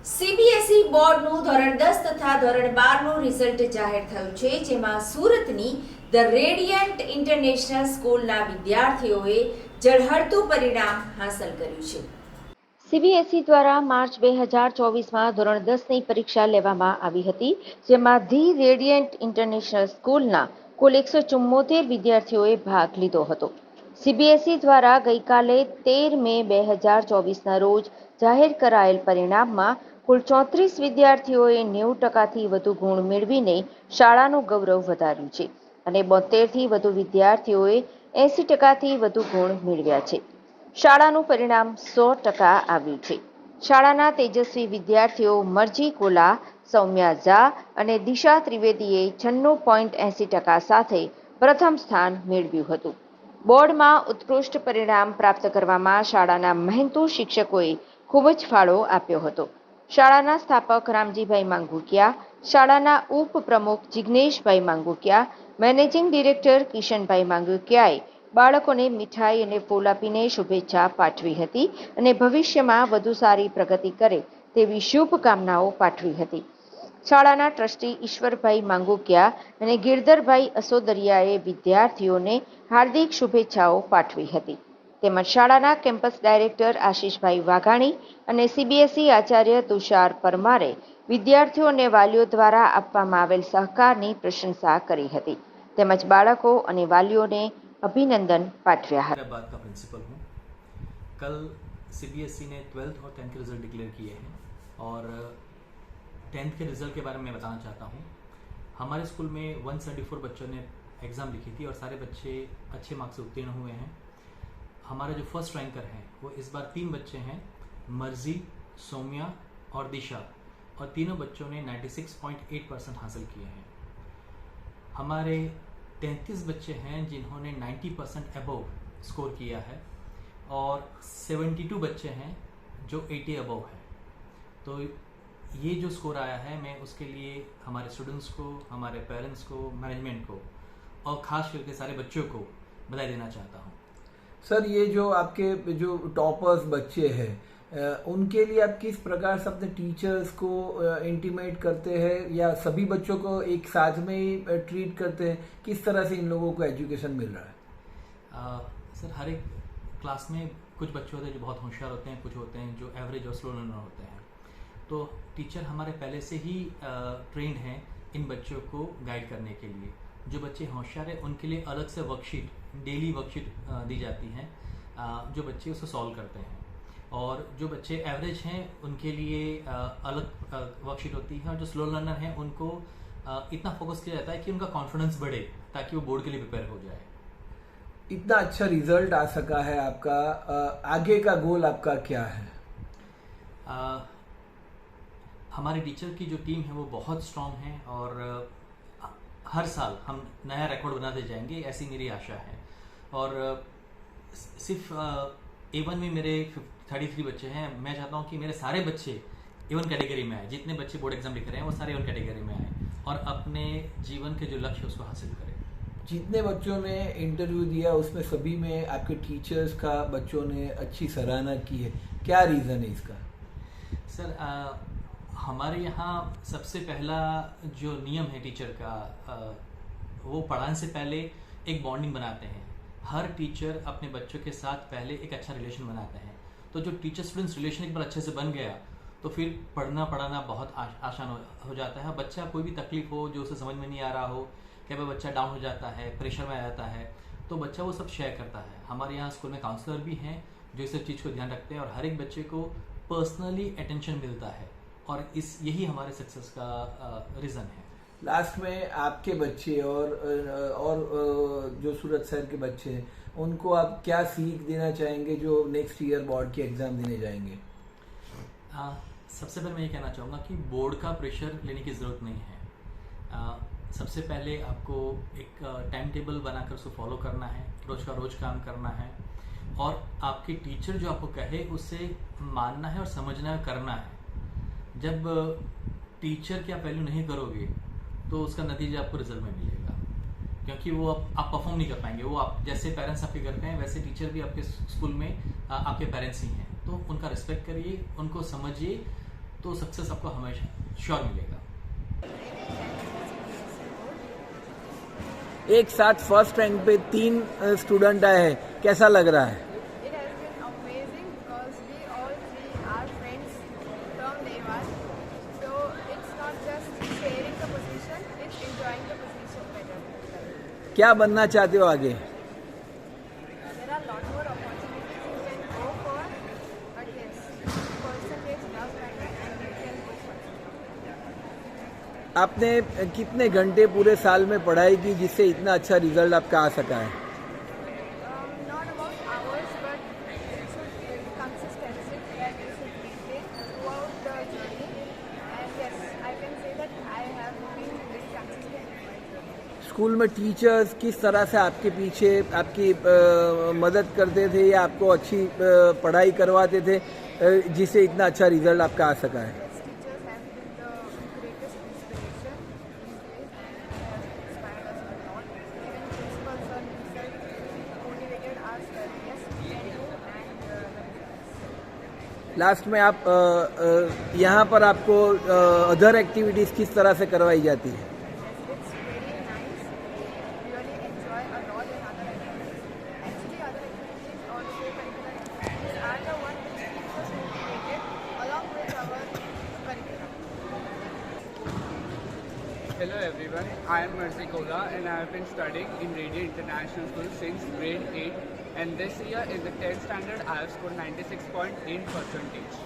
CBSE બોર્ડનું ધોરણ 10 તથા ધોરણ 12નું રિઝલ્ટ જાહેર થયું છે, જેમાં સુરતની ધ રેડિયન્ટ ઇન્ટરનેશનલ સ્કૂલના વિદ્યાર્થીઓએ ઝળહળતું પરિણામ હાંસલ કર્યું છે. સીબીએસઈ દ્વારા માર્ચ 2024માં ધોરણ 10ની પરીક્ષા લેવામાં આવી હતી, જેમાં ધી રેડિયન્ટ ઇન્ટરનેશનલ સ્કૂલના કુલ 174 વિદ્યાર્થીઓએ ભાગ લીધો હતો. સીબીએસઈ દ્વારા ગઈકાલે 13 મે 2024ના રોજ જાહેર કરાયેલ પરિણામમાં કુલ 34 વિદ્યાર્થીઓએ 90%થી વધુ ગુણ મેળવીને શાળાનું ગૌરવ વધાર્યું છે અને 72થી વધુ વિદ્યાર્થીઓએ 80%થી વધુ ગુણ મેળવ્યા છે. શાળાનું પરિણામ 100% આવ્યું છે. શાળાના તેજસ્વી વિદ્યાર્થીઓ મરજી કોલા, સૌમ્યા ઝા અને દિશા ત્રિવેદીએ 96.80% સાથે પ્રથમ સ્થાન મેળવ્યું હતું. બોર્ડમાં ઉત્કૃષ્ટ પરિણામ પ્રાપ્ત કરવામાં શાળાના મહેનતુ શિક્ષકોએ ખૂબ જ ફાળો આપ્યો હતો. શાળાના સ્થાપક રામજીભાઈ માંગુકિયા, શાળાના ઉપપ્રમુખ જિગ્નેશભાઈ માંગુકિયા, મેનેજિંગ ડિરેક્ટર કિશનભાઈ માંગુકિયાએ બાળકોને મીઠાઈ અને ફૂલ આપીને શુભેચ્છા પાઠવી હતી અને ભવિષ્યમાં વધુ સારી પ્રગતિ કરે તેવી શુભકામનાઓ પાઠવી હતી. શાળાના ટ્રસ્ટી ઈશ્વરભાઈ માંગુકિયા અને ગિરધરભાઈ અસોદરિયાએ વિદ્યાર્થીઓને હાર્દિક શુભેચ્છાઓ પાઠવી હતી. તેમજ શાળાના કેમ્પસ ડાયરેક્ટર આશીષભાઈ વાઘાણી અને સીબીએસઈ આચાર્ય તુષાર પરમારે વિદ્યાર્થીઓ અને વાલીઓ દ્વારા આપવામાં આવેલ સહકારની પ્રશંસા કરી હતી. તેમજ બાળકો અને વાલીઓને अभिनंदन पाठव्या है. हैदराबाद का प्रिंसिपल हूँ. कल सीबीएसई ने 12th और 10th के रिजल्ट डिक्लेयर किए हैं और 10th के रिजल्ट के बारे में मैं बताना चाहता हूँ. हमारे स्कूल में 174 बच्चों ने एग्ज़ाम लिखी थी और सारे बच्चे अच्छे मार्क्स से उत्तीर्ण हुए हैं. हमारा जो फर्स्ट रैंकर हैं वो इस बार 3 बच्चे हैं, मर्जी, सौम्या और दिशा, और तीनों बच्चों ने 96.8% हासिल किए हैं. हमारे 33 बच्चे हैं जिन्होंने 90% अबव स्कोर किया है और 72 बच्चे हैं जो 80 अबव है. तो ये जो स्कोर आया है, मैं उसके लिए हमारे स्टूडेंट्स को, हमारे पेरेंट्स को, मैनेजमेंट को और ख़ास करके सारे बच्चों को बधाई देना चाहता हूँ. सर, ये जो आपके जो टॉपर्स बच्चे हैं उनके लिए आप किस प्रकार से अपने टीचर्स को इंटीमेट करते हैं या सभी बच्चों को एक साथ में ही ट्रीट करते हैं? किस तरह से इन लोगों को एजुकेशन मिल रहा है? सर, हर एक क्लास में कुछ बच्चे होते हैं जो बहुत होशियार होते हैं, कुछ होते हैं जो एवरेज और स्लो लर्नर होते हैं. तो टीचर हमारे पहले से ही ट्रेंड हैं इन बच्चों को गाइड करने के लिए. जो बच्चे होशियार हैं उनके लिए अलग से वर्कशीट, डेली वर्कशीट दी जाती हैं जो बच्चे उसको सॉल्व करते हैं, और जो बच्चे एवरेज हैं उनके लिए अलग वर्कशीट होती है, और जो स्लो लर्नर हैं उनको इतना फोकस किया जाता है कि उनका कॉन्फिडेंस बढ़े ताकि वो बोर्ड के लिए प्रिपेयर हो जाए. इतना अच्छा रिजल्ट आ सका है आपका, आगे का गोल आपका क्या है? हमारे टीचर की जो टीम है वो बहुत स्ट्रांग है और हर साल हम नया रिकॉर्ड बनाते जाएंगे, ऐसी मेरी आशा है. और सिर्फ A1 में मेरे 33 बच्चे हैं. मैं चाहता हूँ कि मेरे सारे बच्चे A1 कैटेगरी में आए. जितने बच्चे बोर्ड एग्जाम लिख रहे हैं वो सारे A1 कैटेगरी में आए और अपने जीवन के जो लक्ष्य है उसको हासिल करें. जितने बच्चों ने इंटरव्यू दिया उसमें सभी में आपके टीचर्स का बच्चों ने अच्छी सराहना की है. क्या रीज़न है इसका? सर, हमारे यहाँ सबसे पहला जो नियम है टीचर का, वो पढ़ाने से पहले एक बॉन्डिंग बनाते हैं. हर टीचर अपने बच्चों के साथ पहले एक अच्छा रिलेशन बनाते हैं. तो जो टीचर स्टूडेंट्स रिलेशन एक बार अच्छे से बन गया तो फिर पढ़ना पढ़ाना बहुत आसान हो जाता है. बच्चा कोई भी तकलीफ हो जो उसे समझ में नहीं आ रहा हो, कई बार बच्चा डाउन हो जाता है, प्रेशर में आ जाता है, तो बच्चा वो सब शेयर करता है. हमारे यहाँ स्कूल में काउंसलर भी हैं जो इस सब चीज़ को ध्यान रखते हैं और हर एक बच्चे को पर्सनली अटेंशन मिलता है, और यही हमारे सक्सेस का रीज़न है. लास्ट में आपके बच्चे और जो सूरत शहर के बच्चे हैं उनको आप क्या सीख देना चाहेंगे जो नेक्स्ट ईयर बोर्ड की एग्ज़ाम देने जाएंगे? सबसे पहले मैं ये कहना चाहूँगा कि बोर्ड का प्रेशर लेने की ज़रूरत नहीं है. सबसे पहले आपको एक टाइम टेबल बनाकर उसको फॉलो करना है, रोज़ का रोज़ काम करना है, और आपके टीचर जो आपको कहे उसे मानना है और समझना है, करना है. जब टीचर की आप वैल्यू नहीं करोगे तो उसका नतीजा आपको रिजल्ट में मिलेगा, क्योंकि वो आप परफॉर्म नहीं कर पाएंगे. वो आप जैसे पेरेंट्स आपके घर पे हैं वैसे टीचर भी आपके स्कूल में आपके पेरेंट्स ही हैं. तो उनका रिस्पेक्ट करिए, उनको समझिए तो सक्सेस आपको हमेशा श्योर मिलेगा। एक साथ फर्स्ट रैंक पे 3 स्टूडेंट आए हैं, कैसा लग रहा है? It has been amazing because we all three are friends from day one. So it's not just sharing the position, it's enjoying the position better. क्या बनना चाहते हो आगे? There are a lot more opportunities you can go for, but yes, percentage does matter and you can go for it. आपने कितने घंटे पूरे साल में पढ़ाई की जिससे इतना अच्छा रिजल्ट आपका आ सका है? Not about hours, but it should be consistency that you should maintain throughout the journey. And yes, I can say that I have been very consistent in my journey. School में teachers किस तरह से आपके पीछे आपकी मदद करते थे या आपको अच्छी पढ़ाई करवाते थे जिससे इतना अच्छा रिजल्ट आपका आ सका है? Yes, teachers have been the greatest inspiration these days and they have inspired us a lot. Even principal sir himself motivated us that yes, we can do and the results. Last में आप यहाँ पर आपको other activities किस तरह से करवाई जाती है? It's very nice. We really enjoy a lot in other activities. Actually, other activities or co-curricular activities are the one which keeps us motivated along with our curriculum. Hello everyone, I am Mercy Kola and I have been studying in Radiant International School since grade 8 and this year in the 10th standard I have scored 96.8%.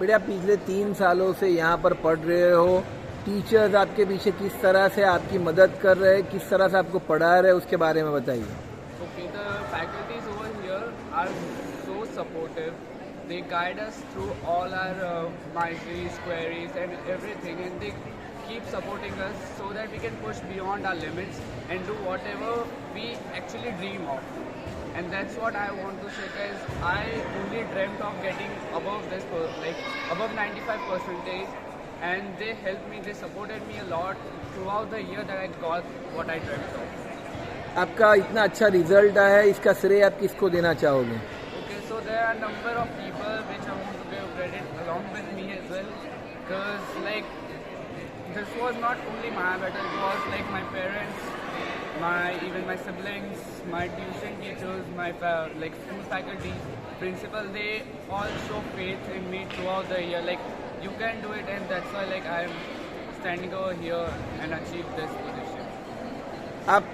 बेटा पिछले 3 सालों से यहाँ पर पढ़ रहे हो, teachers आपके पीछे किस तरह से आपकी मदद कर रहे हैं, किस तरह से आपको पढ़ा रहे हैं, उसके बारे में बताइए। Okay, the faculties over here are so supportive. They guide us through all our mysteries, queries and everything and they keep supporting us so that we can push beyond our limits and do whatever we actually dream of. And that's what I want to say guys, I only dreamt of getting above this, above 95% and they helped me, they supported me a lot throughout the year that I got what I dreamt of. आपका इतना अच्छा result आया है, इसका श्रेय आप किसको देना चाहोगे? Okay, so there are a number of people which I want to give credit along with me as well because like this was not only my battle, it was like my parents, even my siblings, my tuition teachers, my like school faculty, principal, they all show faith in me throughout the year. Like you can do it, and that's why like I am standing over here and achieve this position. आप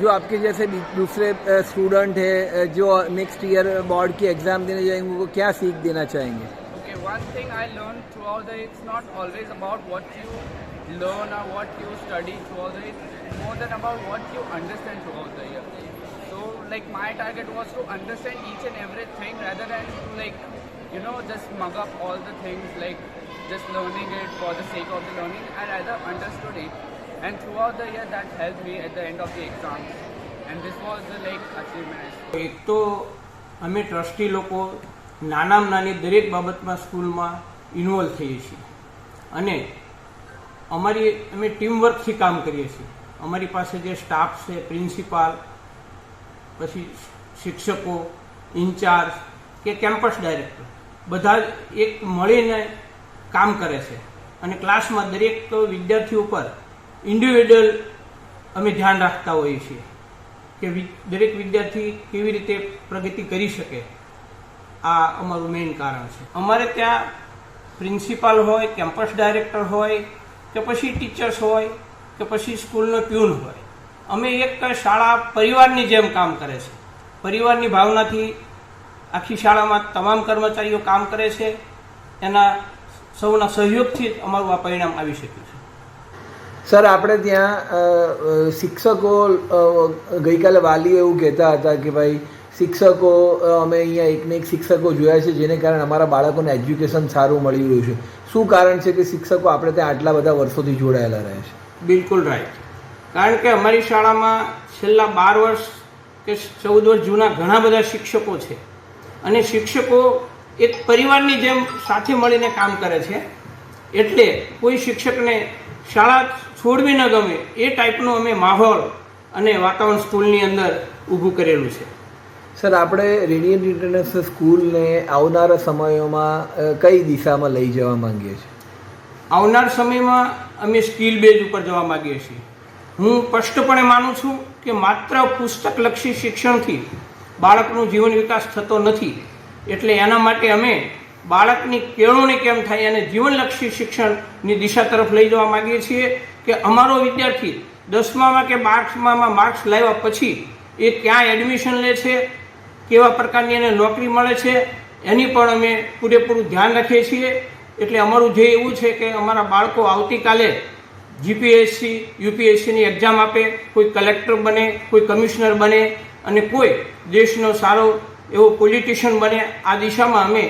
जो आपके जैसे दूसरे student है जो next year board की exam देने जाएंगे उनको क्या सीख देना चाहेंगे? Okay, one thing I learned throughout the it's not always about what you learn or what you study throughout the it's more than about what you understand throughout the year. So like my target was to understand each and everything rather than to like just mug up all the things like just learning it for the sake of the learning. I rather understood it and throughout the year that helped me at the end of the exam and this was the like achievement. એક તો અમે trustee લોકો નાનામાં નાની દરેક બાબતમાં સ્કૂલમાં involve થઈએ છીએ અને અમે ટીમવર્કથી કામ કરીએ છીએ. અમારી પાસે જે સ્ટાફ છે, પ્રિન્સિપાલ, પછી શિક્ષકો, ઇન્ચાર્જ કે કેમ્પસ ડાયરેક્ટર બધા એક મળીને કામ કરે છે અને ક્લાસમાં દરેક વિદ્યાર્થીઓ પર ઇન્ડિવિડ્યુઅલ અમે ધ્યાન રાખતા હોઈએ છીએ કે દરેક વિદ્યાર્થી કેવી રીતે પ્રગતિ કરી શકે. આ અમારું મેઇન કારણ છે. અમારે ત્યાં પ્રિન્સિપાલ હોય, કેમ્પસ ડાયરેક્ટર હોય કે પછી ટીચર્સ હોય કે પછી સ્કૂલનો પ્યુન હોય, અમે એક શાળા પરિવારની જેમ કામ કરે છે. પરિવારની ભાવનાથી આખી શાળામાં તમામ કર્મચારીઓ કામ કરે છે. એના સૌના સહયોગથી જ અમારું આ પરિણામ આવી શક્યું છે. સર આપણે ત્યાં શિક્ષકો ગઈકાલે વાલીઓ એવું કહેતા હતા કે ભાઈ શિક્ષકો અમે અહીંયા એકને એક શિક્ષકો જોયા છે જેને કારણે અમારા બાળકોને એજ્યુકેશન સારું મળી રહ્યું છે. શું કારણ છે કે શિક્ષકો આપણે ત્યાં આટલા બધા વર્ષોથી જોડાયેલા રહે છે? બિલકુલ રાઈટ. કારણ કે અમારી શાળામાં છેલ્લા 12 વર્ષ કે 14 વર્ષ જૂના ઘણા બધા શિક્ષકો છે અને શિક્ષકો એક પરિવારની જેમ સાથે મળીને કામ કરે છે. એટલે કોઈ શિક્ષકને શાળા છોડવી ન ગમે એ ટાઈપનો અમે માહોલ અને વાતાવરણ સ્કૂલની અંદર ઊભું કરેલું છે. સર આપણે રેડિયન્ટ ઇન્ટરનેશનલ સ્કૂલને આવનારા સમયોમાં કઈ દિશામાં લઈ જવા માંગીએ છીએ? આવનાર સમયમાં અમે સ્કિલ બેઝ ઉપર જવા માગીએ છીએ. હું સ્પષ્ટપણે માનું છું કે માત્ર પુસ્તકલક્ષી શિક્ષણથી બાળકનો જીવન વિકાસ થતો નથી. એટલે એના માટે અમે બાળકની કેળવણી કેમ થાય અને જીવનલક્ષી શિક્ષણની દિશા તરફ લઈ જવા માગીએ છીએ કે અમારો વિદ્યાર્થી 10મામાં કે 12મામાં માર્ક્સ લાવ્યા પછી એ ક્યાં એડમિશન લે છે, કેવા પ્રકારની એને નોકરી મળે છે, એની પણ અમે પૂરેપૂરું ધ્યાન રાખીએ છીએ. એટલે અમારું ધ્યેય એવું છે કે અમારા બાળકો આવતીકાલે જીપીએસસી યુપીએસસીની એક્ઝામ આપે, કોઈ કલેક્ટર બને, કોઈ કમિશનર બને અને કોઈ દેશનો સારો એવો પોલિટિશિયન બને. આ દિશામાં અમે